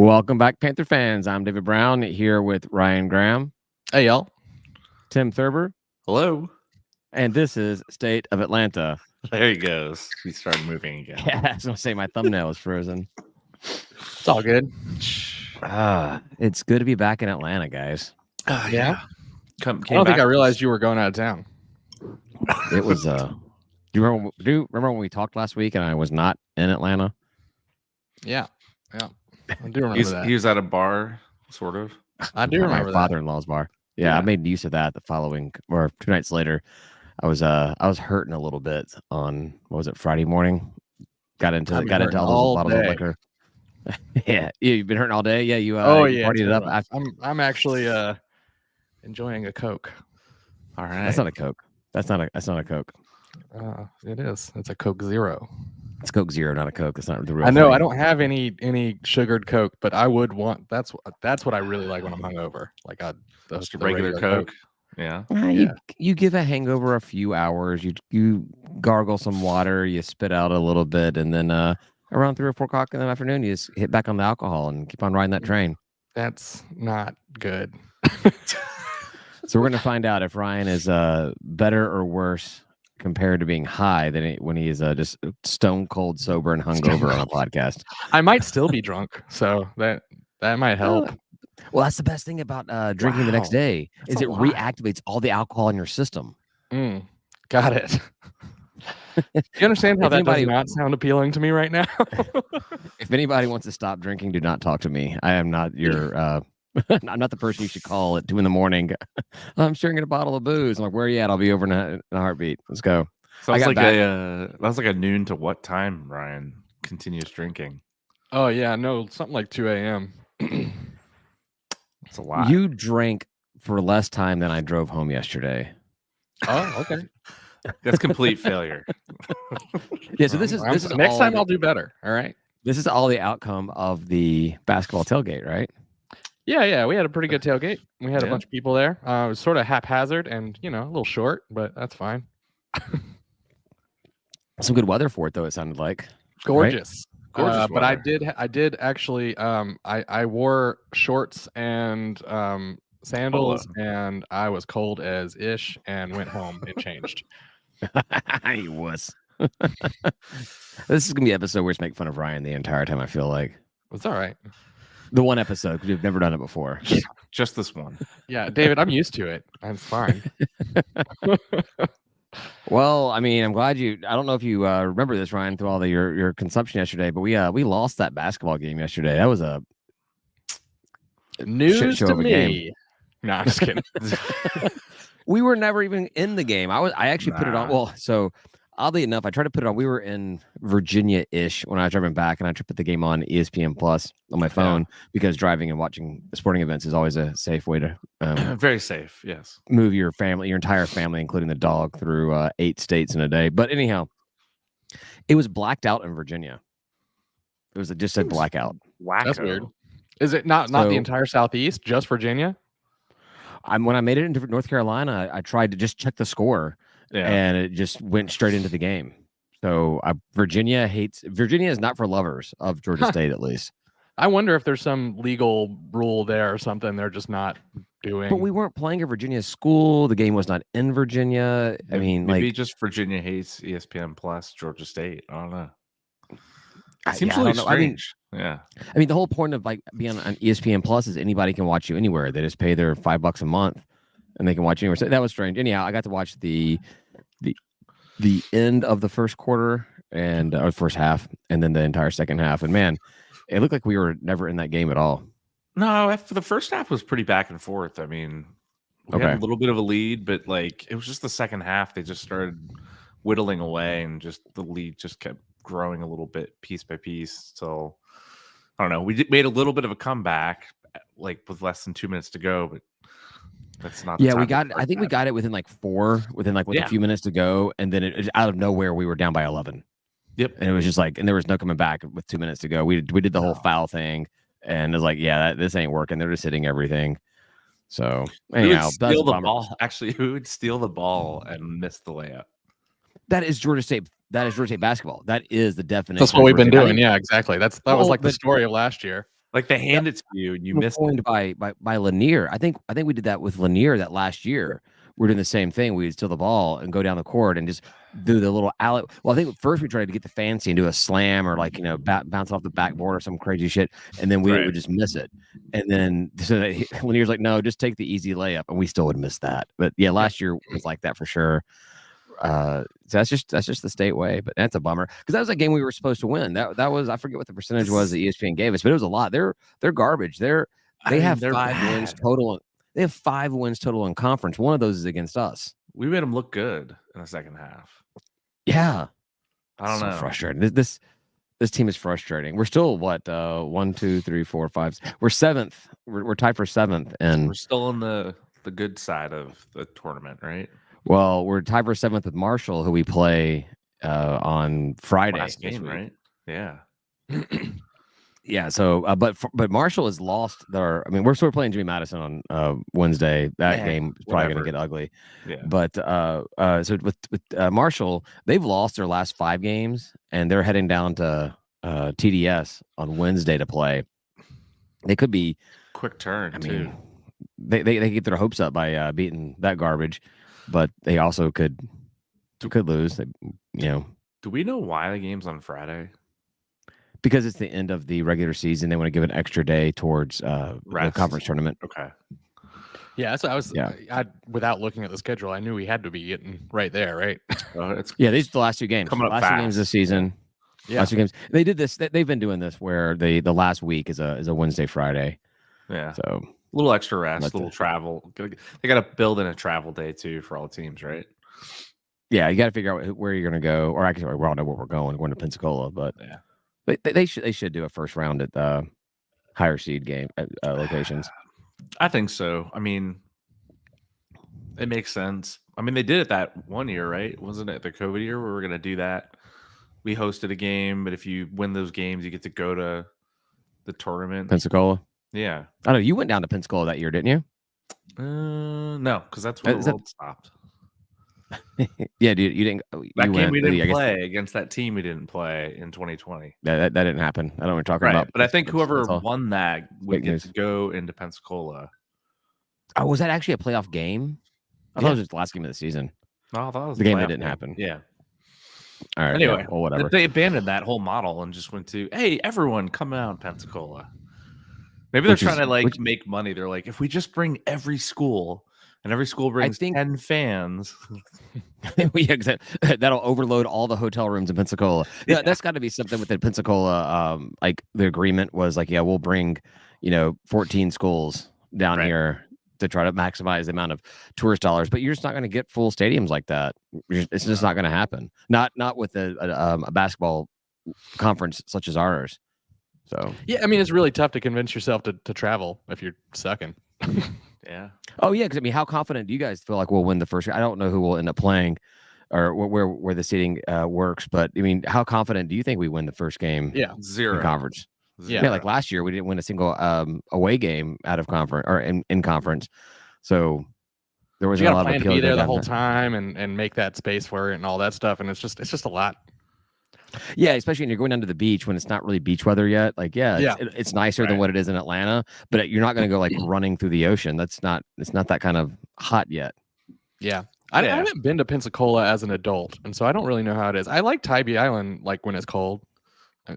Welcome back, Panther fans. I'm David Brown here with Ryan Graham. Hey, y'all. Tim Thurber. Hello. And this is State of Atlanta. There he goes. He started moving again. Yeah, I was going to say my thumbnail is frozen. It's all good. It's good to be back in Atlanta, guys. Yeah. I don't back. think I realized you were going out of town. It was do you remember when we talked last week and I was not in Atlanta? Yeah. I do remember that. He was at a bar, sort of. I do remember my that. father-in-law's bar. Yeah, I made use of that the following or 2 nights later. I was hurting a little bit on what was it, Friday morning? Got into all those bottles of liquor. Yeah, you've been hurting all day. Yeah, you partied it up. I'm actually enjoying a Coke. All right. That's not a Coke. That's not a Coke. It is. It's a Coke Zero. It's Coke Zero, not a Coke. It's not the real. I know. thing. I don't have any sugared Coke, but I would want. That's what I really like when I'm hungover. Like Just a regular Coke. Yeah. You give a hangover a few hours. You gargle some water. You spit out a little bit, and then around 3 or 4 o'clock in the afternoon, you just hit back on the alcohol and keep on riding that train. That's not good. So we're going to find out if Ryan is better or worse compared to being high than when he is just stone cold sober and hungover on a podcast. I might still be drunk, so that might help. Well, that's the best thing about drinking the next day is it reactivates all the alcohol in your system. Got it. Do you understand how that does not sound appealing to me right now? If anybody wants to stop drinking, do not talk to me. I am not your I'm not the person you should call at 2 a.m. I'm sharing a bottle of booze. I'm like, where are you at? I'll be over in a heartbeat. Let's go. Sounds like a noon to what time, Ryan? Continuous drinking. Oh yeah, no, something like 2 a.m. It's a lot. You drank for less time than I drove home yesterday. Oh, okay. That's complete failure. Yeah, so this is next time I'll do better. All right. This is all the outcome of the basketball tailgate, right? Yeah, we had a pretty good tailgate. We had a bunch of people there. It was sort of haphazard and a little short, but that's fine. Some good weather for it, though. It sounded like gorgeous. Right? Gorgeous but I did actually. I wore shorts and sandals, and I was cold as ish, and went home and changed. He was. This is gonna be an episode where we just make fun of Ryan the entire time. I feel like it's all right. The one episode, because we've never done it before. Just this one. Yeah, David, I'm used to it. I'm fine. Well, I mean, I'm glad you. I don't know if you remember this, Ryan, through all your consumption yesterday, but we lost that basketball game yesterday. That was a news show to of a me. Game. No, I'm just kidding. We were never even in the game. I actually put it on. Well, so oddly enough, I tried to put it on. We were in Virginia-ish when I was driving back, and I tried to put the game on ESPN Plus on my phone because driving and watching sporting events is always a safe way to very safe. Yes, move your entire family, including the dog, through 8 states in a day. But anyhow, it was blacked out in Virginia. It was just a blackout. Wacko. That's weird. Is it not the entire Southeast, just Virginia? When I made it into North Carolina, I tried to just check the score. Yeah. And it just went straight into the game. So Virginia is not for lovers of Georgia State, at least. I wonder if there's some legal rule there or something they're just not doing. But we weren't playing at Virginia school. The game was not in Virginia. I mean, maybe just Virginia hates ESPN Plus Georgia State. I don't know. It seems really strange. I mean, the whole point of being on ESPN Plus is anybody can watch you anywhere. They just pay their $5 a month and they can watch you anywhere. So that was strange. Anyhow, I got to watch the end of the first quarter or first half, and then the entire second half. And man, it looked like we were never in that game at all. No, the first half was pretty back and forth. I mean, we had a little bit of a lead, but it was just the second half. They just started whittling away, and just the lead just kept growing a little bit, piece by piece. So I don't know. We made a little bit of a comeback, with less than 2 minutes to go, but. That's not. Yeah, we got. I think we got it within 4, within a few minutes to go, and then it out of nowhere we were down by 11. Yep, and it was just and there was no coming back with 2 minutes to go. We did the whole foul thing, and it was this ain't working. They're just hitting everything. So anyhow, steal the ball. Actually, who would steal the ball and miss the layup? That is Georgia State. That is Georgia State basketball. That is the definition. That's what we've been doing. Yeah, exactly. That was the story of last year. Like they hand it to you and you miss it. by Lanier. I think we did that with Lanier that last year. We're doing the same thing. We would steal the ball and go down the court and just do the little alley. Well, I think first we tried to get the fancy and do a slam or like bounce off the backboard or some crazy shit, and then we would just miss it. And then Lanier's like, no, just take the easy layup, and we still would miss that. But yeah, last year was like that for sure. So that's just the state way, but that's a bummer because that was a game we were supposed to win. That was, I forget what the percentage was that ESPN gave us, but it was a lot. They're garbage. They have 5 wins total. They have 5 wins total in conference. One of those is against us. We made them look good in the second half. Yeah, I don't know. Frustrating. This team is frustrating. We're still what 1, 2, 3, 4, 5. We're 7th. We're tied for 7th, and we're still on the good side of the tournament, right? Well, we're tied for 7th with Marshall, who we play on Friday. Last game, right? Yeah. Yeah. So, but Marshall has lost their. I mean, we're playing Jimmy Madison on Wednesday. That game is probably going to get ugly. Yeah. But so with Marshall, they've lost their last 5 games, and they're heading down to TDS on Wednesday to play. They could be quick turn. Too. They get their hopes up by beating that garbage, but they also could lose. Do we know why the game's on Friday? Because it's the end of the regular season, they want to give an extra day towards the conference tournament. Okay. Yeah, so I without looking at the schedule, I knew we had to be getting right there, right? These are the last 2 games. Last 2 games of the season. Yeah. Last 2 games. They did this. They've been doing this where the last week is a Wednesday, Friday. Yeah. So a little extra rest, a little travel. They got to build in a travel day too for all teams, right? Yeah, you got to figure out where you're going to go, or actually, we all know where we're going. We're going to Pensacola, but yeah. But they should do a first round at the higher seed game locations. I think so. I mean, it makes sense. I mean, they did it that one year, right? Wasn't it the COVID year where we were going to do that? We hosted a game, but if you win those games, you get to go to the tournament. Pensacola? Yeah. I know. You went down to Pensacola that year, didn't you? No, because that's where the world stopped. Yeah, dude, you didn't. That game we didn't play against that team. We didn't play in 2020. That didn't happen. I don't know what you're talking about. But I think whoever won that would get to go into Pensacola. Oh, was that actually a playoff game? I thought it was just the last game of the season. No, I thought it was the game that didn't happen. Yeah. All right. Anyway, yeah, well, whatever. They abandoned that whole model and just went to, hey, everyone come out in Pensacola. Maybe they're trying to make money. They're like, if we just bring every school. And every school brings 10 fans. That'll overload all the hotel rooms in Pensacola. Yeah, that's got to be something with the Pensacola. Like the agreement was like, yeah, we'll bring, 14 schools down here to try to maximize the amount of tourist dollars. But you're just not going to get full stadiums like that. It's just not going to happen. Not with a basketball conference such as ours. So yeah, I mean, it's really tough to convince yourself to travel if you're sucking. Yeah. Oh yeah, because I mean, how confident do you guys feel like we'll win the first? I don't know who will end up playing, or where the seating works. But I mean, how confident do you think we win the first game? Yeah, 0 in conference. Yeah, like last year we didn't win a single away game out of conference or in conference. So there was a lot of appeal to be there the whole time and make that space for it and all that stuff. And it's just a lot. Yeah, especially when you're going down to the beach when it's not really beach weather yet. Like, it's nicer than what it is in Atlanta, but you're not going to go like running through the ocean. It's not that kind of hot yet. Yeah. I haven't been to Pensacola as an adult, and so I don't really know how it is. I like Tybee Island, like when it's cold.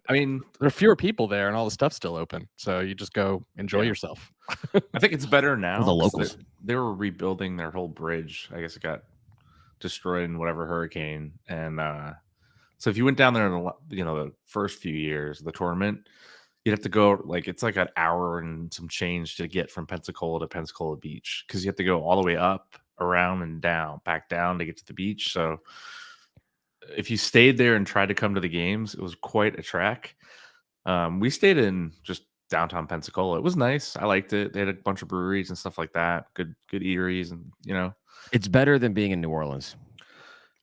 I mean, there are fewer people there, and all the stuff's still open, so you just go enjoy yourself. I think it's better now. The locals, they were rebuilding their whole bridge. I guess it got destroyed in whatever hurricane, and so if you went down there in the first few years of the tournament, you'd have to go it's like an hour and some change to get from Pensacola to Pensacola Beach because you have to go all the way up, around, and back down to get to the beach. So if you stayed there and tried to come to the games, it was quite a trek. We stayed in just downtown Pensacola. It was nice. I liked it. They had a bunch of breweries and stuff like that. Good eateries, and it's better than being in New Orleans.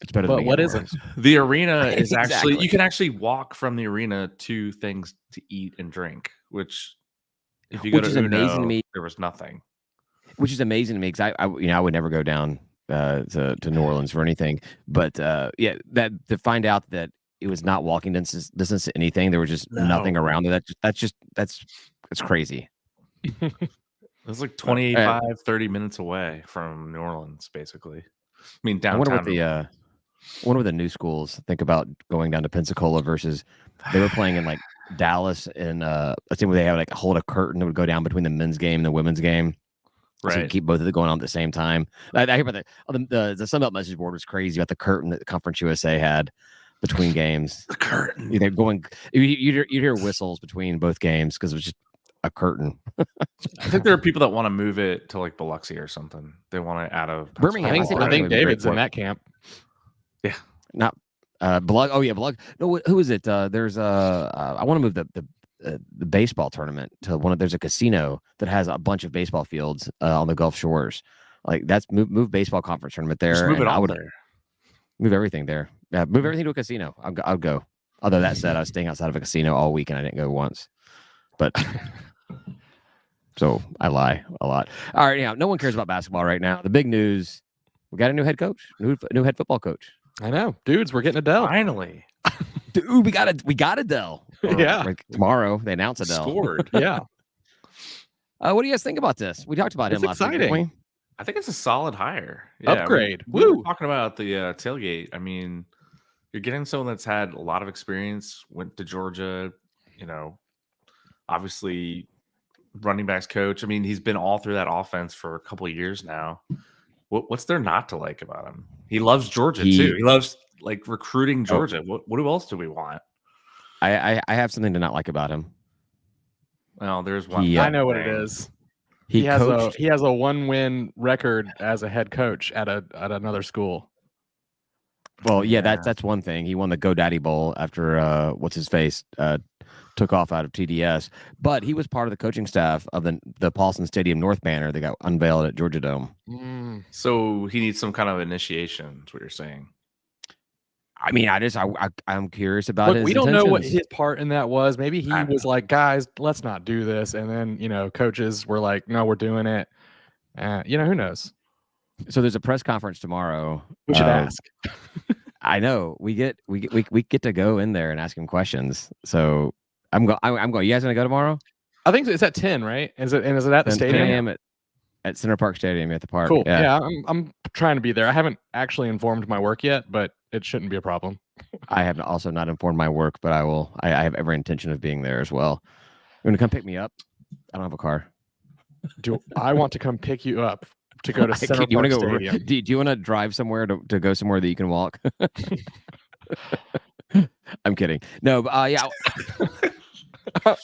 It's better than what isn't? The arena is actually you can actually walk from the arena to things to eat and drink, which if you go to amazing to me. There was nothing. Which is amazing to me because I would never go down to New Orleans for anything, but that to find out that it was not walking distance to anything, there was just nothing around it. That's It's crazy. It was like 30 minutes away from New Orleans, basically. I mean, downtown. I wonder what the new schools think about going down to Pensacola versus they were playing in like Dallas and a team where they have like hold a curtain that would go down between the men's game and the women's game. Right. So you keep both of them going on at the same time. I hear about the Sunbelt message board was crazy about the curtain that the Conference USA had between games. The curtain. They're going. You'd hear whistles between both games because it was just a curtain. I think there are people that want to move it to like Biloxi or something. They want to add a Birmingham. I think David's in that camp. Yeah. Not Blug. Oh yeah, Blug. No, who is it? There's I want to move the baseball tournament to one of. There's a casino that has a bunch of baseball fields on the Gulf Shores. Like that's move baseball conference tournament there. Just move it all there. Move everything there. Yeah, move everything to a casino. I'll go. Although that said, I was staying outside of a casino all week and I didn't go once. But so I lie a lot. All right, yeah. No one cares about basketball right now. The big news: we got a new head coach, new head football coach. I know, dudes. We're getting a Dell finally. Dude, we got a Dell. Yeah, like tomorrow they announce a Dell. Scored. Yeah. What do you guys think about this? We talked about him last week, didn't we? I think it's a solid hire. Yeah, upgrade. We were talking about the tailgate. I mean, you're getting someone that's had a lot of experience, went to Georgia, obviously running backs coach. I mean, he's been all through that offense for a couple of years now. What's there not to like about him? He loves Georgia too. He loves like recruiting Georgia. What else do we want? I have something to not like about him. Well, there's one. I know what it is. He has a 1-win record as a head coach at another school. Well, yeah, that's one thing. He won the GoDaddy Bowl after what's his face took off out of TDS, but he was part of the coaching staff of the Paulson Stadium North banner that got unveiled at Georgia Dome. So he needs some kind of initiation. Is what you're saying? I mean, I'm curious about his. We don't know what his part in that was. Maybe he was like, guys, let's not do this, and then coaches were like, no, we're doing it. Who knows? So there's a press conference tomorrow. We should ask. I know we get to go in there and ask him questions. So I'm going. You guys gonna go tomorrow? I think it's at 10, right? Is it at the stadium? At Center Park Stadium at the park. Cool. Yeah, I'm trying to be there. I haven't actually informed my work yet, but it shouldn't be a problem. I have also not informed my work, but I will. I have every intention of being there as well. You want to come pick me up? I don't have a car. Do I want to come pick you up to go to Center Park Stadium? Do you want to drive somewhere to go somewhere that you can walk? I'm kidding. No, but yeah.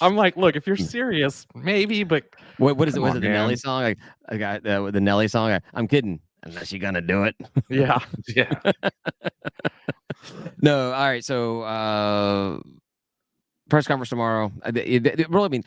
I'm like, look, if you're serious, maybe, but what is it? Was it the Nelly song? I got the Nelly song. I'm kidding. Unless you're gonna do it. Yeah. Yeah. No. All right. So press conference tomorrow. Really, I mean,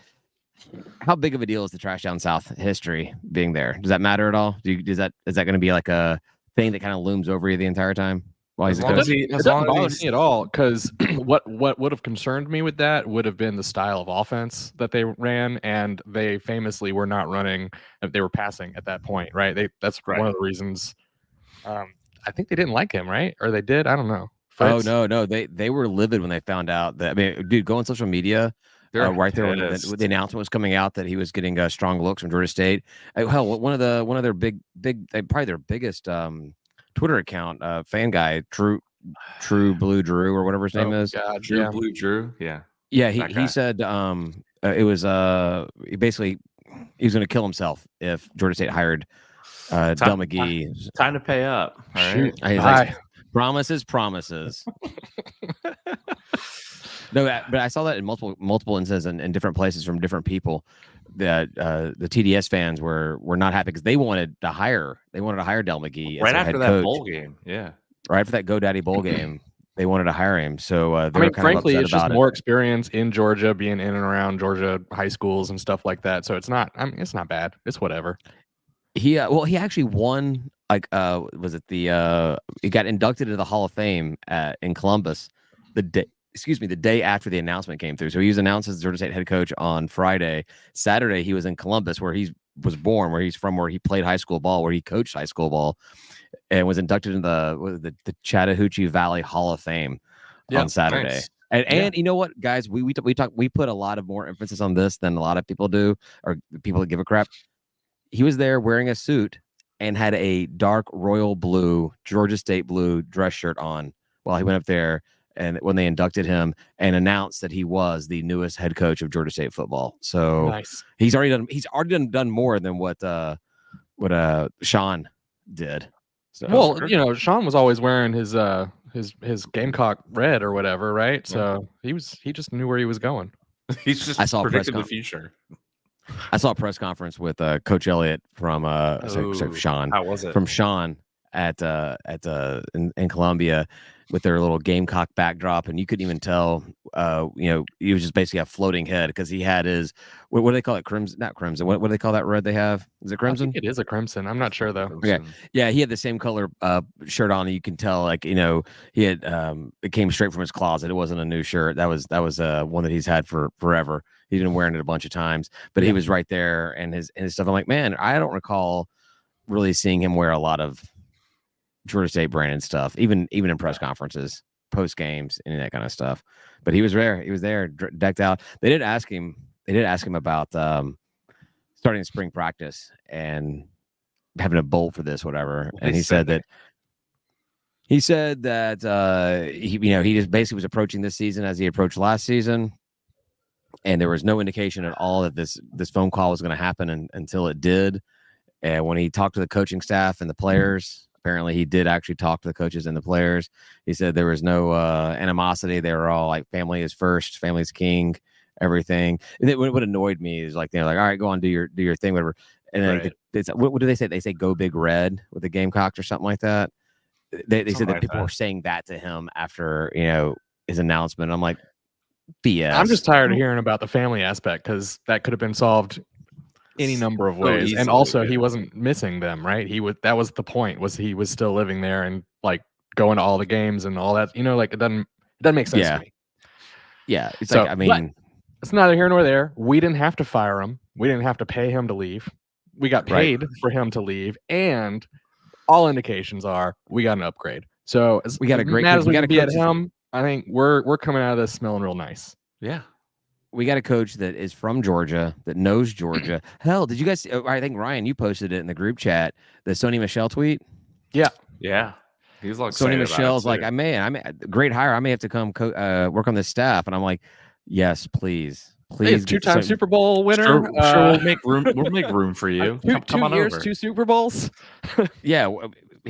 how big of a deal is the Trash Down South history being there? Does that matter at all? Is that going to be like a thing that kind of looms over you the entire time? It doesn't bother me at all, because what would have concerned me with that would have been the style of offense that they ran, and they famously were not running; they were passing at that point, right? That's one of the reasons. I think they didn't like him, right? Or they did? I don't know. Fritz? Oh no, they were livid when they found out that. I mean, dude, go on social media. Right there when the announcement was coming out that he was getting strong looks from Georgia State. Hell, one of their big, probably their biggest Twitter account, fan guy, True Blue Drew or whatever his name is. God, Blue Drew, yeah. He said it was basically he was going to kill himself if Georgia State hired Dell McGee. Time to pay up. All right. He's like, promises. No, but I saw that in multiple instances in different places from different people that the TDS fans were not happy because they wanted to hire Dell McGee right after that bowl game. Yeah, right after that GoDaddy bowl game, they wanted to hire him. So frankly, it's just more experience in Georgia, being in and around Georgia high schools and stuff like that. So it's not. I mean, it's not bad. It's whatever. He actually won. Like, was it he got inducted into the Hall of Fame in Columbus the day after the announcement came through. So he was announced as the Georgia State head coach on Friday. Saturday, he was in Columbus, where he was born, where he's from, where he played high school ball, where he coached high school ball, and was inducted in the Chattahoochee Valley Hall of Fame on Saturday. Nice. And you know what, guys, we put a lot of more emphasis on this than a lot of people do, or people that give a crap. He was there wearing a suit and had a dark royal blue, Georgia State blue dress shirt on while he went up there and when they inducted him and announced that he was the newest head coach of Georgia State football. So nice. He's already done more than what Sean did. So, well, Sean was always wearing his Gamecock red or whatever, right? So he just knew where he was going. He's just predicted the future. I saw a press conference with Coach Elliott from Sean. How was it? From Sean at in Columbia with their little Gamecock backdrop, and you couldn't even tell. He was just basically a floating head because he had his what do they call it? Crimson, not crimson. What do they call that red they have? Is it crimson? I think it is a crimson. I'm not sure though. Okay, yeah, he had the same color shirt on, and you can tell he had it came straight from his closet. It wasn't a new shirt. That was one that he's had for forever. He's been wearing it a bunch of times, but he was right there and his stuff. I'm like, man, I don't recall really seeing him wear a lot of Georgia State branded stuff, even in press conferences, post games, any of that kind of stuff. But he was there. He was there, decked out. They did ask him about starting spring practice and having a bowl for this, whatever. And he said that he just basically was approaching this season as he approached last season. And there was no indication at all that this phone call was going to happen until it did. And when he talked to the coaching staff and the players, apparently he did actually talk to the coaches and the players. He said there was no animosity. They were all like, family is first, family's king, everything. And what annoyed me is like, they're like, all right, go on, do your thing, whatever. And then what do they say? They say go big red with the Gamecocks or something like that. They said that people were saying that to him after his announcement. I'm like, BS. I'm just tired of hearing about the family aspect because that could have been solved any number of ways. Easily, and also he wasn't missing them, right? That was the point, was he was still living there and like going to all the games and all that. Like it doesn't make sense to me. Yeah. It's so, like, I mean, it's neither here nor there. We didn't have to fire him. We didn't have to pay him to leave. We got paid for him to leave, and all indications are we got an upgrade. So we got a great mad as we got to be at him. I think we're coming out of this smelling real nice. Yeah. We got a coach that is from Georgia, that knows Georgia. Hell, did you guys I think Ryan, you posted it in the group chat, the Sony Michel tweet? Yeah. Yeah. He's like Sony Michel's like, I may great hire. I may have to come work on this staff. And I'm like, yes, please. Please, two-time Super Bowl winner. Sure, we'll make room. We'll make room for you. Come on years, over. 2 Super Bowls. Yeah,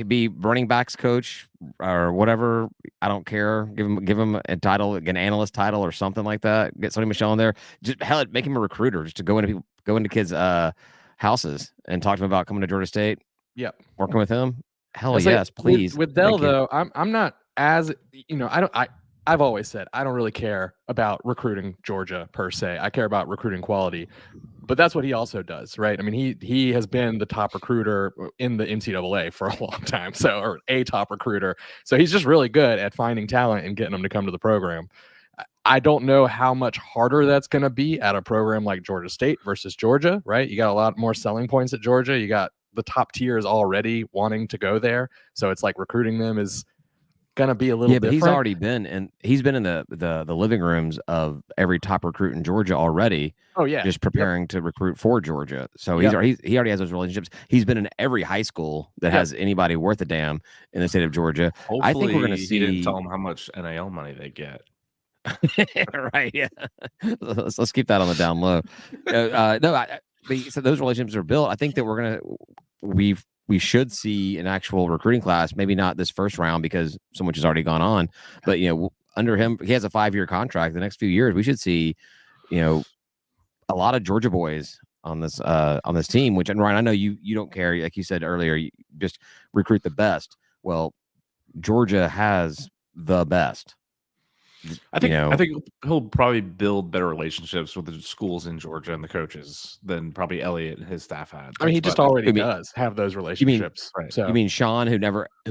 be running backs coach or whatever. I don't care. Give him a title, an analyst title or something like that. Get Sony Michel in there. Just hell, make him a recruiter. Just to go into kids' houses and talk to them about coming to Georgia State. Yep, working with him. Hell yes, please. With Dell though, I'm not as I've always said I don't really care about recruiting Georgia per se. I care about recruiting quality, but that's what he also does, right? I mean, he has been the top recruiter in the NCAA for a long time, or a top recruiter. So he's just really good at finding talent and getting them to come to the program. I don't know how much harder that's going to be at a program like Georgia State versus Georgia, right? You got a lot more selling points at Georgia. You got the top tiers already wanting to go there, so it's like recruiting them is gonna be a little different. But he's already been in the living rooms of every top recruit in Georgia already. Oh yeah, just preparing to recruit for Georgia. So he already has those relationships. He's been in every high school that has anybody worth a damn in the state of Georgia. Hopefully, I think we're gonna see. He didn't tell them how much NIL money they get. Right? Yeah. Let's keep that on the down low. So those relationships are built. I think that we should see an actual recruiting class, maybe not this first round because so much has already gone on, but under him, he has a 5-year contract. The next few years, we should see, a lot of Georgia boys on this team. Which, and Ryan, I know you don't care, like you said earlier, you just recruit the best. Well, Georgia has the best. I think he'll probably build better relationships with the schools in Georgia and the coaches than probably Elliott and his staff had. I mean, he just already does have those relationships. You mean Sean, who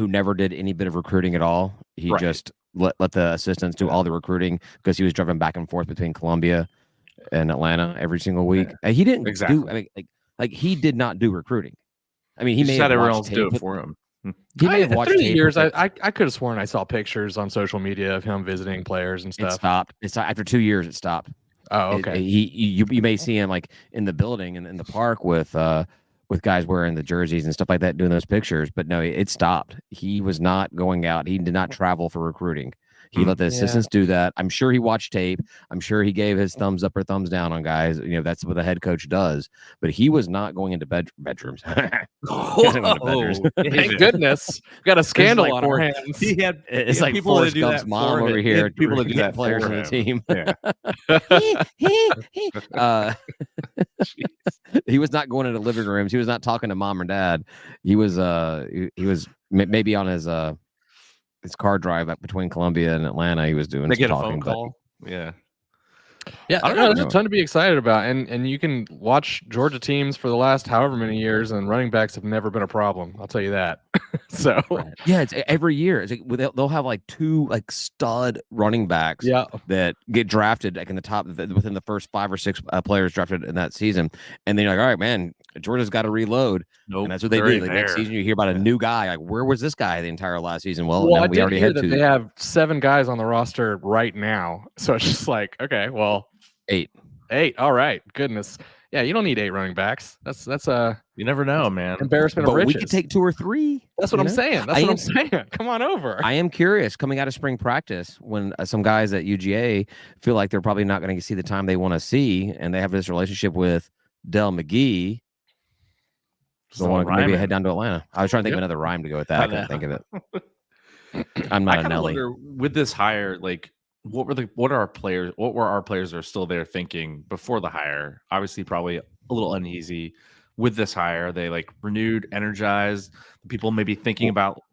never did any bit of recruiting at all? He just let the assistants do all the recruiting because he was driving back and forth between Columbia and Atlanta every single week. Yeah. He didn't do. I mean, like he did not do recruiting. I mean, he made everyone else do it for him. He may have watched through the tape. years. I could have sworn I saw pictures on social media of him visiting players and stuff. It stopped. It's after 2 years. It stopped. Oh, okay. You may see him like in the building and in the park with guys wearing the jerseys and stuff like that, doing those pictures. But no, it stopped. He was not going out. He did not travel for recruiting. He let the assistants do that. I'm sure he watched tape. I'm sure he gave his thumbs up or thumbs down on guys. You know, that's what the head coach does. But he was not going into bedrooms. Thank goodness. We got a scandal like on our hands. It's like people Forrest to do Gump's that mom for over him. here. People to do that players for on him. the team. Yeah. He was not going into living rooms. He was not talking to mom or dad. He was maybe on his car drive up between Columbia and Atlanta. He was doing They some get a talking, phone call. Yeah. Yeah, I don't know. There's a ton to be excited about, and you can watch Georgia teams for the last however many years, and running backs have never been a problem. I'll tell you that. So yeah, it's every year. It's like they'll have like 2 like stud running backs that get drafted like in the top within the first 5 or 6 players drafted in that season, and then you're like, all right, man, Georgia's got to reload. Nope, and that's what they do. Like next season, you hear about a new guy. Like, where was this guy the entire last season? Well, no, we already had 2. They have 7 guys on the roster right now, so it's just like, okay, well, 8. All right, goodness, yeah, you don't need 8 running backs. That's you never know, man. Embarrassment of riches. We could take 2 or 3. That's what I'm saying. That's what I'm saying. Come on over. I am curious coming out of spring practice when some guys at UGA feel like they're probably not going to see the time they want to see, and they have this relationship with Dell McGee. So want to maybe head down to Atlanta. I was trying to think of another rhyme to go with that. I couldn't think of it. I'm not a Nelly. Wonder, with this hire, like what were our players that are still there thinking before the hire? Obviously, probably a little uneasy with this hire. Are they like renewed, energized? People maybe thinking about,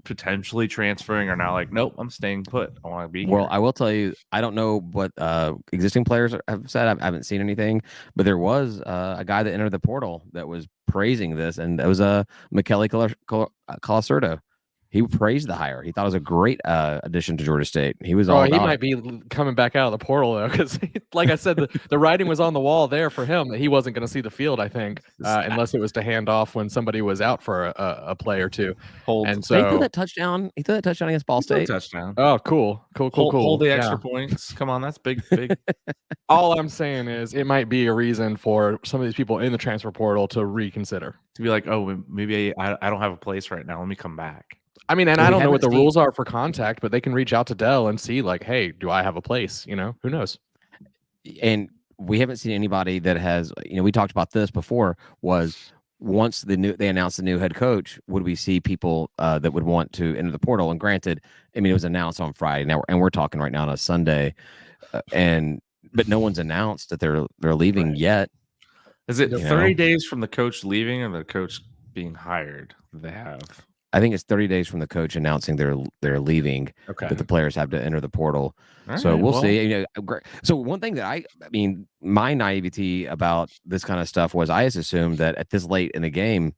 potentially transferring are now like, nope, I'm staying put. I want to be here. Well, I will tell you, I don't know what existing players have said. I haven't seen anything, but there was a guy that entered the portal that was praising this, and that was Michele Colasurdo. He praised the hire. He thought it was a great addition to Georgia State. He was all. He might be coming back out of the portal though, because like I said, the writing was on the wall there for him that he wasn't going to see the field. I think unless it was to hand off when somebody was out for a play or two. And so he threw that touchdown. He threw that touchdown against Ball State. Touchdown. Oh, cool. Hold the extra points. Come on, that's big. All I'm saying is it might be a reason for some of these people in the transfer portal to reconsider. To be like, oh, maybe I don't have a place right now. Let me come back. I mean, and I don't know what the rules are for contact, but they can reach out to Dell and see, like, hey, do I have a place? Who knows? And we haven't seen anybody that has, we talked about this before, was once they announced the new head coach, would we see people that would want to enter the portal? And granted, I mean, it was announced on Friday now, and we're talking right now on a Sunday, but no one's announced that they're leaving yet. Is it 30 days from the coach leaving or the coach being hired? They have. I think it's 30 days from the coach announcing they're leaving. Okay. That the players have to enter the portal. All so right, we'll see. So one thing that I mean, my naivety about this kind of stuff was I just assumed that at this late in the game,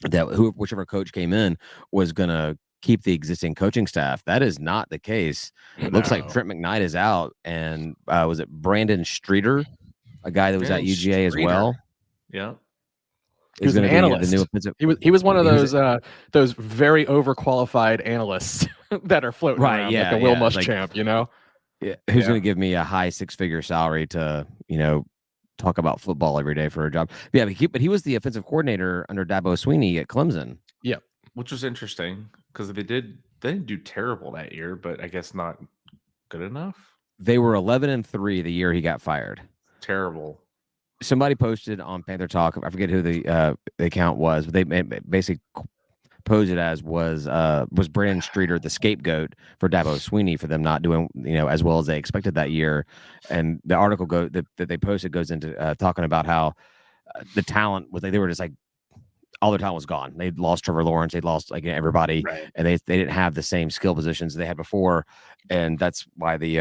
that whichever coach came in was gonna keep the existing coaching staff. That is not the case. It looks like Trent McKnight is out, and was it Brandon Streeter, a guy that was at UGA as well? Yeah. He was an analyst. He was one of those very overqualified analysts that are floating around, like a Will Muschamp, Yeah, who's going to give me a high 6-figure salary to, talk about football every day for a job? Yeah, but he was the offensive coordinator under Dabo Swinney at Clemson. Yeah, which was interesting because they didn't do terrible that year, but I guess not good enough. They were 11-3 the year he got fired. Terrible. Somebody posted on Panther Talk. I forget who the account was, but they basically posed it as was Brandon Streeter the scapegoat for Dabo Swinney for them not doing as well as they expected that year. And the article that they posted goes into talking about how the talent was they were just like all their talent was gone. They'd lost Trevor Lawrence, they'd lost everybody, and they didn't have the same skill positions they had before, and that's why the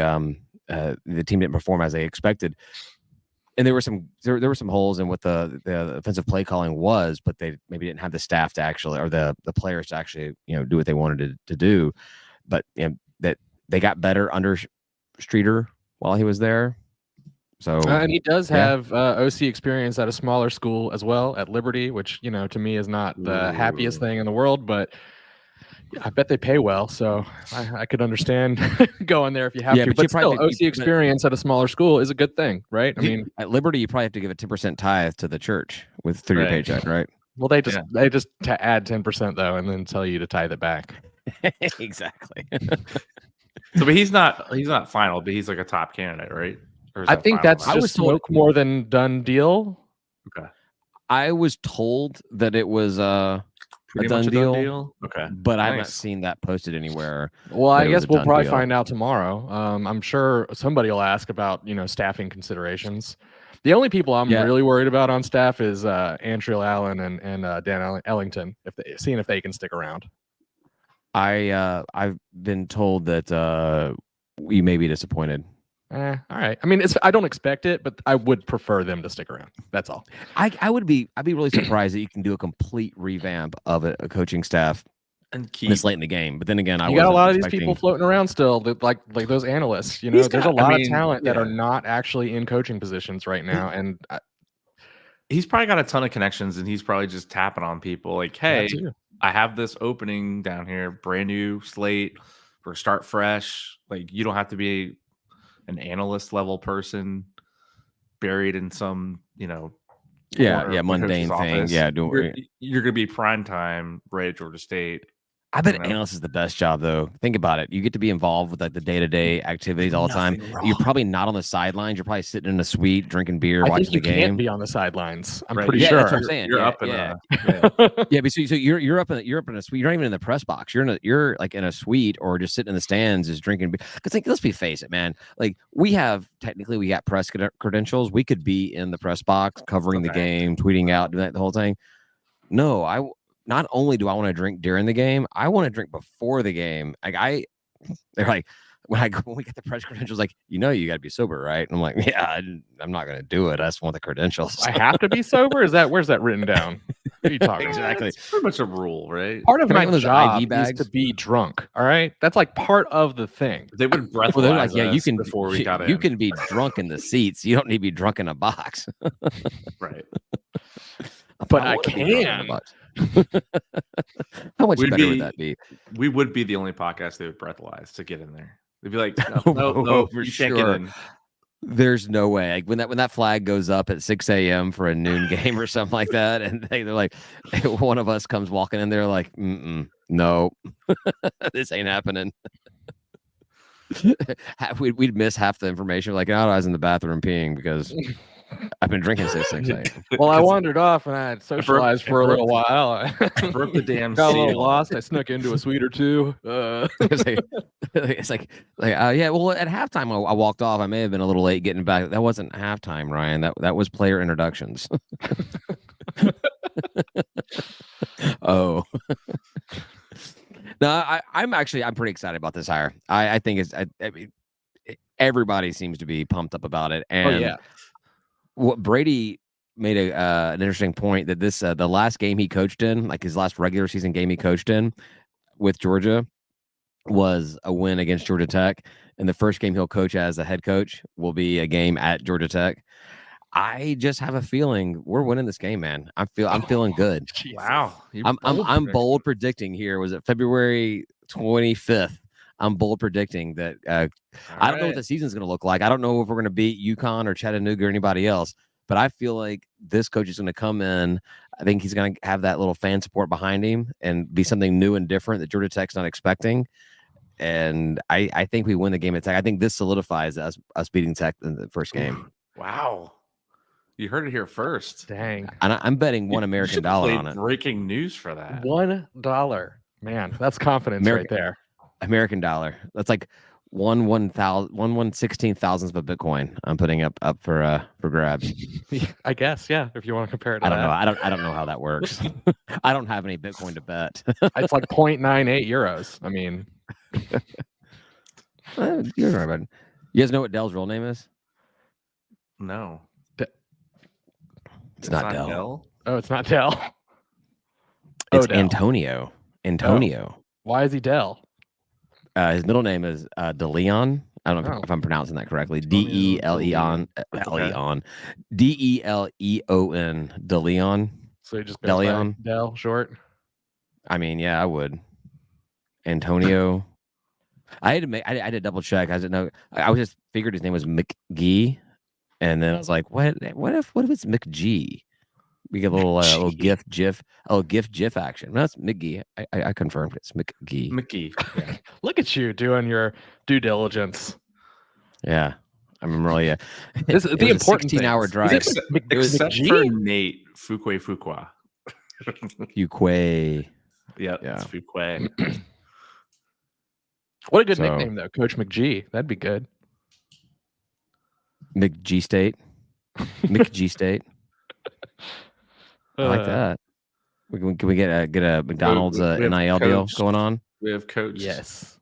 team didn't perform as they expected. And there were some holes in what the offensive play calling was, but they maybe didn't have the staff to actually, or the players to actually, do what they wanted to do. But that they got better under Streeter while he was there. So and he does have OC experience at a smaller school as well, at Liberty, which to me is not the happiest thing in the world, but I bet they pay well, so I could understand going there if you have to. But still, OC experience at a smaller school is a good thing, right? I mean, at Liberty, you probably have to give a 10% tithe to the church through your paycheck, right? Well, they just add 10% though, and then tell you to tithe it back. Exactly. So, but he's not final, but he's like a top candidate, right? I think that's just smoke more than done deal. Okay. I was told that it was a done deal. Okay. But I haven't seen that posted anywhere. Well, I guess we'll probably find out tomorrow. I'm sure somebody will ask about, staffing considerations. The only people I'm really worried about on staff is Antriel Allen and Dan Ellington, seeing if they can stick around. I've been told that we may be disappointed. All right. I mean, I don't expect it, but I would prefer them to stick around. That's all. I'd be really surprised that you can do a complete revamp of a coaching staff and this late in the game. But then again, you got a lot of these people floating around still, like those analysts. There's a lot of talent that are not actually in coaching positions right now, and he's probably got a ton of connections, and he's probably just tapping on people like, "Hey, I have this opening down here, brand new slate for start fresh. Like, you don't have to be an analyst level person buried in some, mundane thing. Office. You're gonna be prime time, right at Georgia State. I bet analyst is the best job, though. Think about it. You get to be involved with like the day-to-day activities all the time. You're probabbe not on the sidelines. You're probably sitting in a suite, drinking beer, watching the game. You can't be on the sidelines. I'm pretty sure. That's what I'm saying. You're up in but so you're up in a suite. You're not even in the press box. You're like in a suite or just sitting in the stands, just drinking. Because let's be face it, man. Like we got press credentials. We could be in the press box covering the game, tweeting out, doing that the whole thing. No, not only do I want to drink during the game, I want to drink before the game. They're like, when we get the press credentials, like, you got to be sober, right? And I'm like, yeah, I'm not going to do it. I just want the credentials. I have to be sober? Where's that written down? What are you talking exactly. It's pretty much a rule, right? Part of my job is to be drunk. All right, that's like part of the thing. They would breathalyze like, you can before we got in. You can be drunk in the seats. You don't need to be drunk in a box. Right. But I can. How much better would that be? We would be the only podcast they would breathalyze to get in there. They'd be like, no, you can't get in. There's no way. Like when that flag goes up at 6 a.m. for a noon game or something like that, and they're like, one of us comes walking in there like, no, this ain't happening. We'd miss half the information. Like, I was in the bathroom peeing because I've been drinking since 6 a.m. Well, I wandered off and I had socialized for a little while. I broke the damn got seal. A little lost. I snuck into a suite or two. It's like, well, at halftime I walked off. I may have been a little late getting back. That wasn't halftime, Ryan. That was player introductions. Oh. No, I'm pretty excited about this hire. I think everybody seems to be pumped up about it. And what Brady made an interesting point that this the last game he coached in, like his last regular season game he coached in with Georgia, was a win against Georgia Tech, and the first game he'll coach as a head coach will be a game at Georgia Tech. I just have a feeling we're winning this game, man. I'm feeling good. Jesus. Wow, I'm bold predicting here. Was it February 25th? I'm bold predicting that. I don't know what the season's going to look like. I don't know if we're going to beat UConn or Chattanooga or anybody else. But I feel like this coach is going to come in. I think he's going to have that little fan support behind him and be something new and different that Georgia Tech's not expecting. And I think we win the game at Tech. I think this solidifies us beating Tech in the first game. Wow. You heard it here first. Dang. And I'm betting $1 American dollar on it. Breaking news for that. $1. Man, that's confidence right there. American dollar. That's like 1/16,000th of a Bitcoin. I'm putting up for grabs. I guess, yeah. If you want to compare it to I don't know how that works. I don't have any Bitcoin to bet. It's like 0.98 euros. I mean, you're right, bud. You guys know what Dell's real name is? No. It's not Dell. Oh, it's not Dell. It's Antonio. Oh. Why is he Dell? His middle name is DeLeon, I don't know if I'm pronouncing that correctly. Deleon. Deleon. Deleon. DeLeon. So he just goes by Dell short. I mean, yeah, I would. Antonio. I had to double check. I didn't know. I was just figured his name was McGee, and then I was like, what if it's McGee? We get a little GIF action. No, it's McGee. I confirmed it's McGee. McGee. Yeah. Look at you doing your due diligence. Yeah, I'm really. This is the important 16-hour drive. Except for Nate Fuqua. Fuqua. Yeah, it's Fuqua. What a good nickname though, Coach McGee. That'd be good. McGee State. McGee State. I like that. Can we get a McDonald's NIL deal going on? We have Coach. Yes.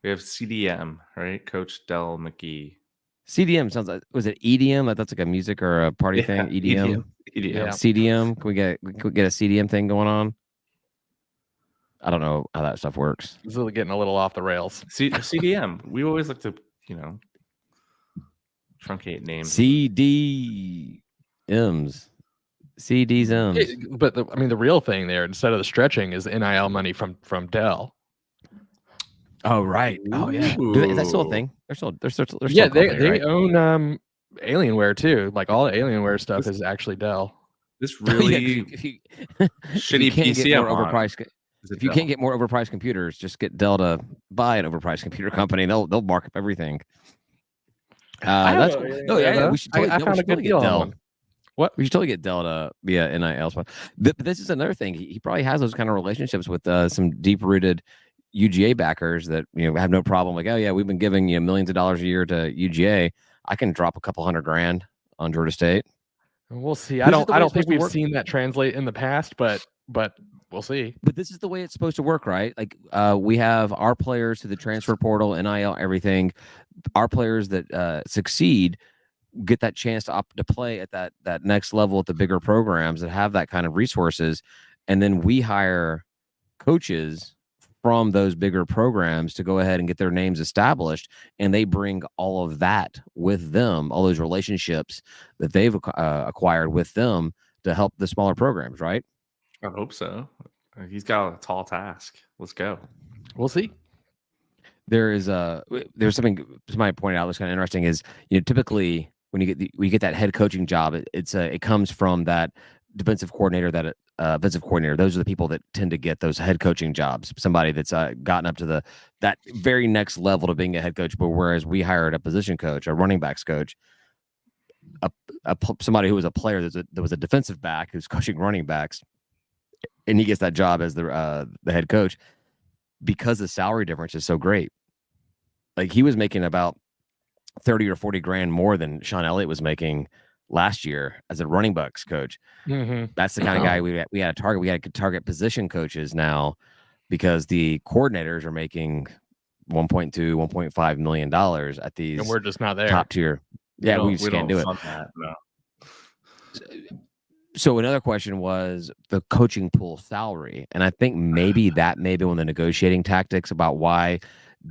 We have CDM, right? Coach Dell McGee. CDM sounds like, was it EDM? That's like a music or a party thing. EDM. Yeah. CDM. Can we get a CDM thing going on? I don't know how that stuff works. It's really getting a little off the rails. CDM. We always like to, truncate names. CDMs. CDs. But the real thing there, instead of the stretching, is NIL money from Dell. Oh right. Oh yeah. Is that still a thing? They're still they own Alienware too. Like all the Alienware stuff is actually Dell. This really shitty PC overpriced. If you can't get more overpriced computers, just get Dell to buy an overpriced computer company. They'll mark up everything. We should totally get Dell. What? We should totally get Dell to be a NIL spot. But this is another thing. He probably has those kind of relationships with some deep-rooted UGA backers that have no problem. Like, oh yeah, we've been giving millions of dollars a year to UGA. I can drop a couple $100,000 on Georgia State. We'll see. I don't think we've seen that translate in the past, but we'll see. But this is the way it's supposed to work, right? Like we have our players to the transfer portal, NIL, everything. Our players that succeed get that chance to play at that next level at the bigger programs that have that kind of resources, and then we hire coaches from those bigger programs to go ahead and get their names established, and they bring all of that with them, all those relationships that they've acquired with them to help the smaller programs, right? I hope so. He's got a tall task. Let's go. We'll see. There's something somebody pointed out that's kind of interesting is typically when you get that head coaching job, it comes from that defensive coordinator, offensive coordinator. Those are the people that tend to get those head coaching jobs. Somebody that's gotten up to that very next level to being a head coach. But whereas we hired a position coach, a running backs coach, somebody who was a player that was a defensive back who's coaching running backs, and he gets that job as the head coach because the salary difference is so great. Like he was making about 30 or 40 grand more than Sean Elliott was making last year as a running backs coach. Mm-hmm. That's the kind of guy we had to target. We had to target position coaches now because the coordinators are making $1.2, $1.5 million at these. And we're just not there. Top tier. Yeah, we just can't do it. No. So another question was the coaching pool salary. And I think maybe one of the negotiating tactics about why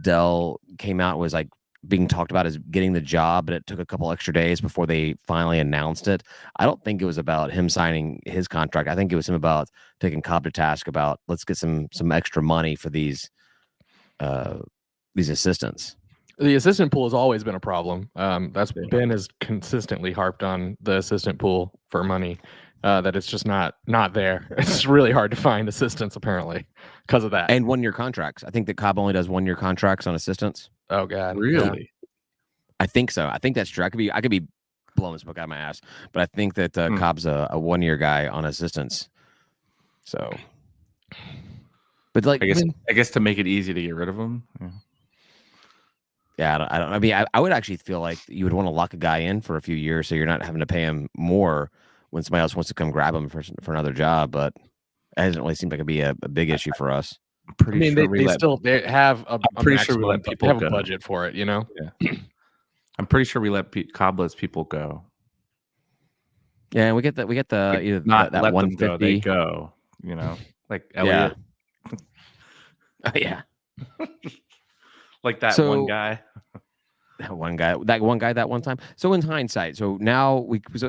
Dell came out was like being talked about as getting the job, but it took a couple extra days before they finally announced it. I don't think it was about him signing his contract. I think it was him about taking Cobb to task about let's get some extra money for these assistants. The assistant pool has always been a problem. Ben has consistently harped on the assistant pool for money. That it's just not there. It's really hard to find assistants apparently because of that. And 1-year contracts. I think that Cobb only does 1-year contracts on assistants. Oh God, really? Yeah. I think so. I think that's true. I could be blowing this book out of my ass, but I think that Cobb's a 1-year guy on assistants. So, but like, I guess to make it easy to get rid of him. Yeah, I don't. I mean, I would actually feel like you would want to lock a guy in for a few years, so you're not having to pay him more when somebody else wants to come grab him for another job. But it hasn't really seemed like it'd be a big issue for us. They have a pretty sure we let people have a budget for it. Yeah. I'm pretty sure we let Cobb lets people go. Yeah, and we get the either not that let 150 them go, they go. Like Elliot. Yeah. Like that one guy. that one guy that one time. So in hindsight, so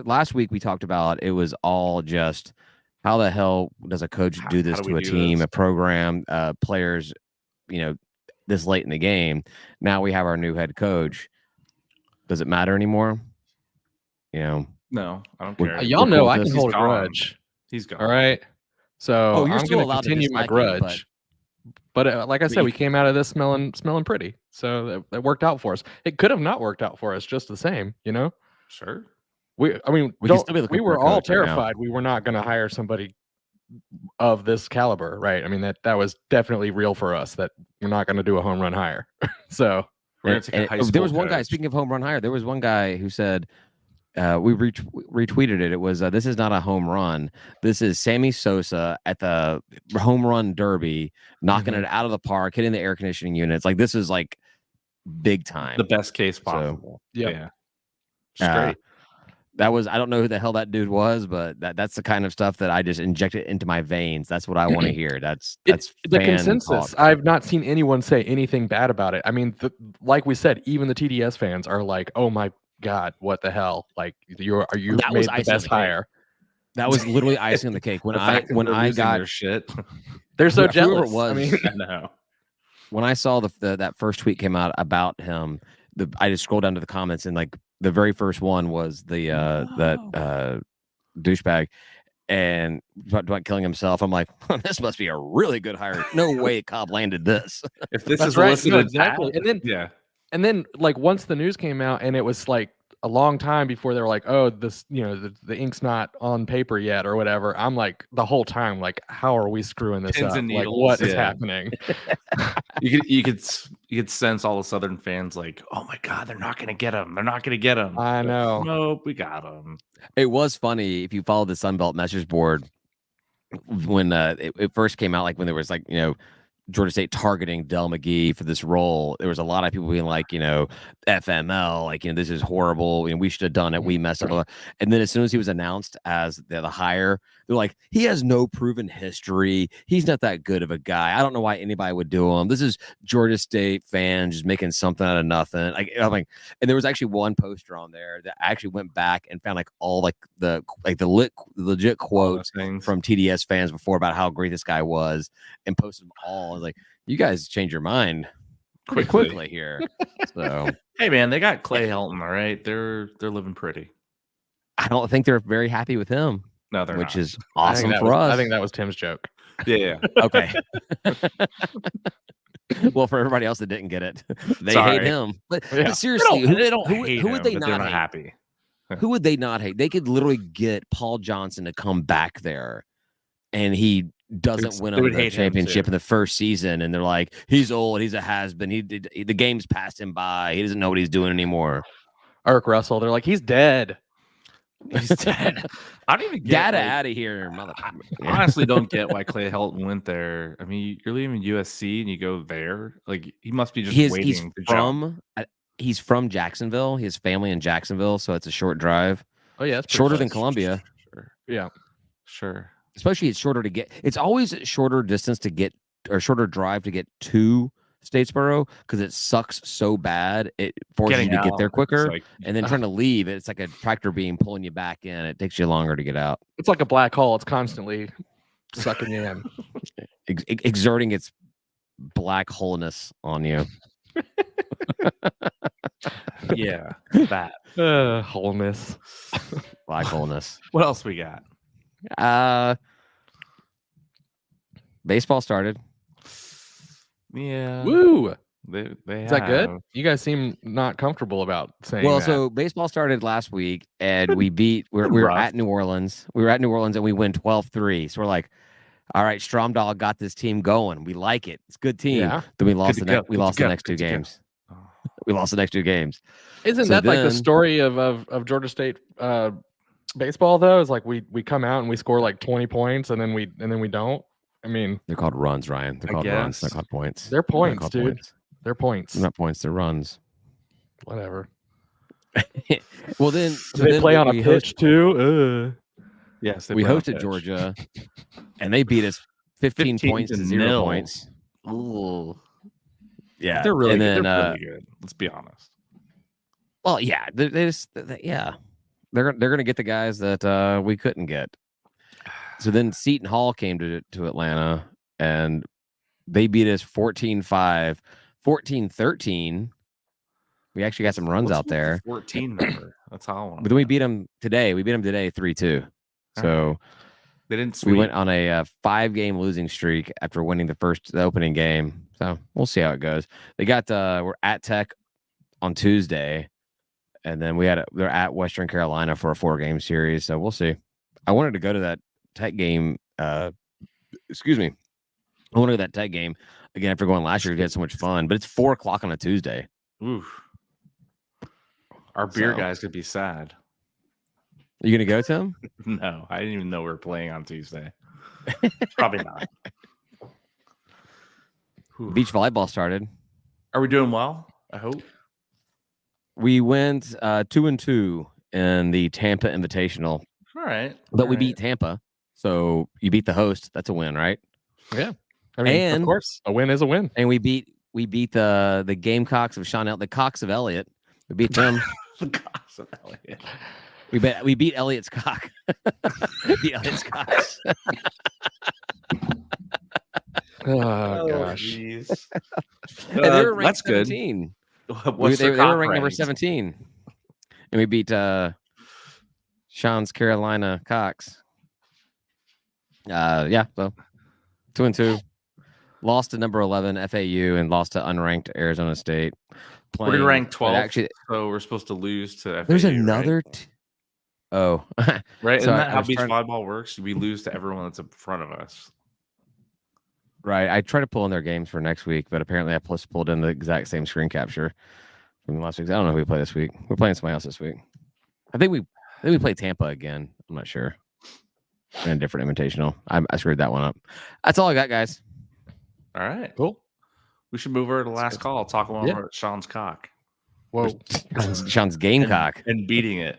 last week we talked about it was all just how the hell does a coach do this to a team, a program, players, this late in the game. Now we have our new head coach. Does it matter anymore? No, I don't care. Y'all know I can hold a grudge. He's gone. All right. So you're I'm still going to allowed to continue my grudge. But like I said, we came out of this smelling pretty. So that worked out for us. It could have not worked out for us just the same, Sure. We were all terrified we were not going to hire somebody of this caliber, right? I mean, that was definitely real for us, that we're not going to do a home run hire. So there was one guy, speaking of home run hire, there was one guy who said, we retweeted it. It was, this is not a home run. This is Sammy Sosa at the home run derby, knocking it out of the park, hitting the air conditioning units. Like, this is like big time. The best case possible. So, yeah. Straight. That was, I don't know who the hell that dude was, but that's the kind of stuff that I just injected into my veins. That's what I want to hear. That's the consensus. Talk. I've not seen anyone say anything bad about it. I mean, like we said, even the TDS fans are like, "Oh my God, what the hell? Like, you made the best hire." That was literally icing on the cake. When I got their shit, they're so jealous. It was. I mean, I know. When I saw that first tweet came out about him, I just scrolled down to the comments, and like the very first one was that douchebag and about killing himself. I'm like, this must be a really good hire. No way Cobb landed this. If this is right. Exactly. And then like once the news came out, and it was like a long time before they were like, oh, this, the ink's not on paper yet or whatever. I'm like, the whole time, like, how are we screwing this up? Like, what is happening? You could sense all the Southern fans like, oh my God, they're not gonna get him. They're not gonna get him. I know. Nope, we got him. It was funny if you follow the Sunbelt message board when it first came out, like when there was like, Georgia State targeting Dell McGee for this role. There was a lot of people being like, FML, like, this is horrible. We should have done it. We messed up. And then as soon as he was announced as the hire, they're like, he has no proven history. He's not that good of a guy. I don't know why anybody would do him. This is Georgia State fans just making something out of nothing. I'm like, and there was actually one poster on there that I actually went back and found like all the legit quotes from TDS fans before about how great this guy was, and posted them all. I was like, you guys change your mind quickly here. So hey man, they got Clay Helton, all right. They're living pretty. I don't think they're very happy with him. No, they're which not. Is awesome for us. I think that was Tim's joke. Yeah. Okay. Well, for everybody else that didn't get it, they hate him. But seriously, who would they not hate? Happy. Who would they not hate? They could literally get Paul Johnson to come back there, and he doesn't win a championship in the first season, and they're like, he's old, he's a has-been, the game's passed him by, he doesn't know what he's doing anymore. Eric Russell, they're like, he's dead. He's dead. I don't even get out of here, mother. I honestly don't get why Clay Helton went there. I mean, you're leaving USC and you go there. Like, he must be just waiting to jump. He's from Jacksonville. He has family in Jacksonville, so it's a short drive. Oh yeah, it's shorter than Columbia. Sure. Yeah, sure. Especially it's shorter to get. It's always a shorter distance to get, or shorter drive to get to Statesboro, because it sucks so bad. It forces you to get there quicker, and then trying to leave, it's like a tractor beam pulling you back in. It takes you longer to get out. It's like a black hole. It's constantly sucking you in, exerting its black holeness on you. Yeah, that wholeness, black holeness. What else we got? Baseball started. Yeah. Woo! They Is that good? You guys seem not comfortable about saying that. So baseball started last week, and we beat. We're at New Orleans. We were at New Orleans, and we win 12-3. So we're like, all right, Stromdahl got this team going. We like it. It's a good team. Yeah. Then we lost the next two games. We lost the next two games. Isn't that like the story of Georgia State baseball though? Is like we come out and we score like 20 points and then we don't. I mean, they're called runs, Ryan. They're called runs. They're called points. They're points, dude. Points. They're points. They're not points. They're runs. Whatever. Well, then they play on a pitch too. Yes, we hosted Georgia, and they beat us 15 points to 0 points. Ooh. Yeah, they're really good. Let's be honest. Well, yeah, yeah, they're going to get the guys that we couldn't get. So then Seton Hall came to Atlanta, and they beat us 14-5, 14-13. We actually got some runs out there. 14 number. That's how I want. But then we beat them today. We beat them today 3-2. So they didn't sweep. We went on a 5-game losing streak after winning the opening game. So we'll see how it goes. They got we're at Tech on Tuesday, and then they're at Western Carolina for a 4-game series. So we'll see. I wanted to go to that Tech game. Excuse me. I want to go to that Tech game again after going last year. We had so much fun, but it's 4:00 on a Tuesday. Oof. Our beer guys could be sad. You gonna go, Tim? No, I didn't even know we were playing on Tuesday. Probably not. Beach volleyball started. Are we doing well? I hope. We went 2-2 in the Tampa Invitational. All right. But we beat Tampa. So you beat the host. That's a win, right? Yeah. I mean, of course, a win is a win. And we beat the Gamecocks of the Cocks of Elliott. We beat them. The Cocks of Elliott. We beat Elliott's cock. Beat Elliott's cocks. Oh gosh. And they were ranked 17. They were ranked number 17. And we beat Sean's Carolina Cox. Yeah, so 2-2. Lost to number 11 FAU and lost to unranked Arizona State. We're gonna rank 12. Actually, so we're supposed to lose to FAU. There's another. Right? So Isn't that how beach volleyball works? We lose to everyone that's in front of us. Right. I tried to pull in their games for next week, but apparently I pulled in the exact same screen capture from last week. I don't know who we play this week. We're playing somebody else this week. I think we play Tampa again. I'm not sure. In a different invitational. I screwed that one up. That's all I got, guys. All right. Cool. We should move over to the last call. Talk about Sean's cock. Whoa. Sean's gamecock. And beating it.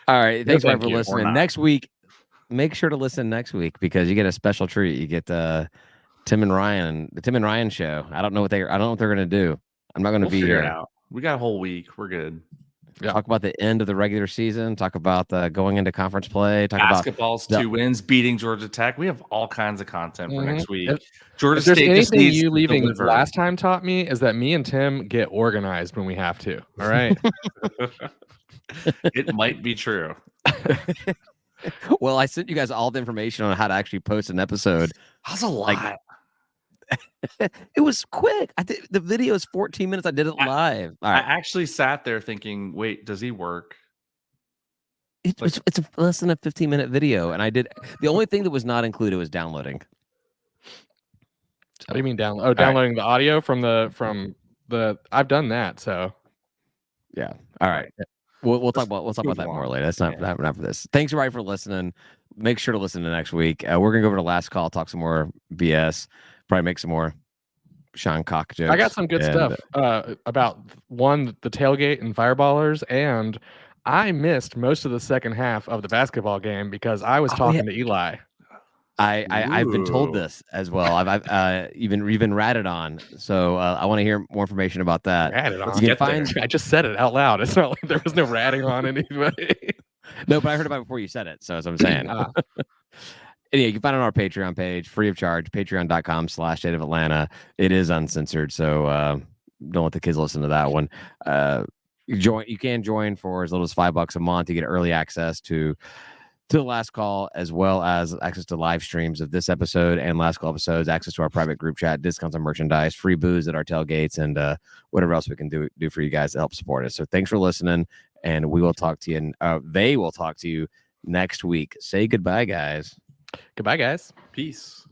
All right. Thanks for listening. Next week, make sure to listen next week because you get a special treat. You get the Tim and Ryan show. I don't know what they're gonna do. I'm not gonna be here. Out. We got a whole week. We're good. Yeah. Talk about the end of the regular season. Talk about going into conference play. Talk basketball's about 2 wins, beating Georgia Tech. We have all kinds of content for next week. Georgia State. Anything you leaving last time taught me is that me and Tim get organized when we have to. All right. It might be true. Well, I sent you guys all the information on how to actually post an episode. That's a lot. It was quick. The video is 14 minutes. I did it live. All right. I actually sat there thinking, wait, does he work? It's less than a 15-minute video, and I did. The only thing that was not included was downloading. What do you mean download? Oh, downloading the audio from the. I've done that. So, yeah. All right. We'll talk about that more later. That's not for this. Thanks, everybody, for listening. Make sure to listen to next week. We're gonna go over to last call, talk some more BS, probably make some more Sean Cock jokes. I got some good stuff about the tailgate and Fireballers, and I missed most of the second half of the basketball game because I was talking to Eli. I've been told this as well. I've been ratted on, so I want to hear more information about that. Ratted on. I just said it out loud. It's not like there was no ratting on anybody. No, but I heard about it before you said it, so that's what I'm saying. Anyway, you can find it on our Patreon page, free of charge, patreon.com/State of Atlanta. It is uncensored, so don't let the kids listen to that one. You can join for as little as $5 a month. You get early access to the last call, as well as access to live streams of this episode and last call episodes, access to our private group chat, discounts on merchandise, free booze at our tailgates, and whatever else we can do for you guys to help support us. So thanks for listening, and we will talk to you. They will talk to you next week. Say goodbye, guys. Goodbye, guys. Peace.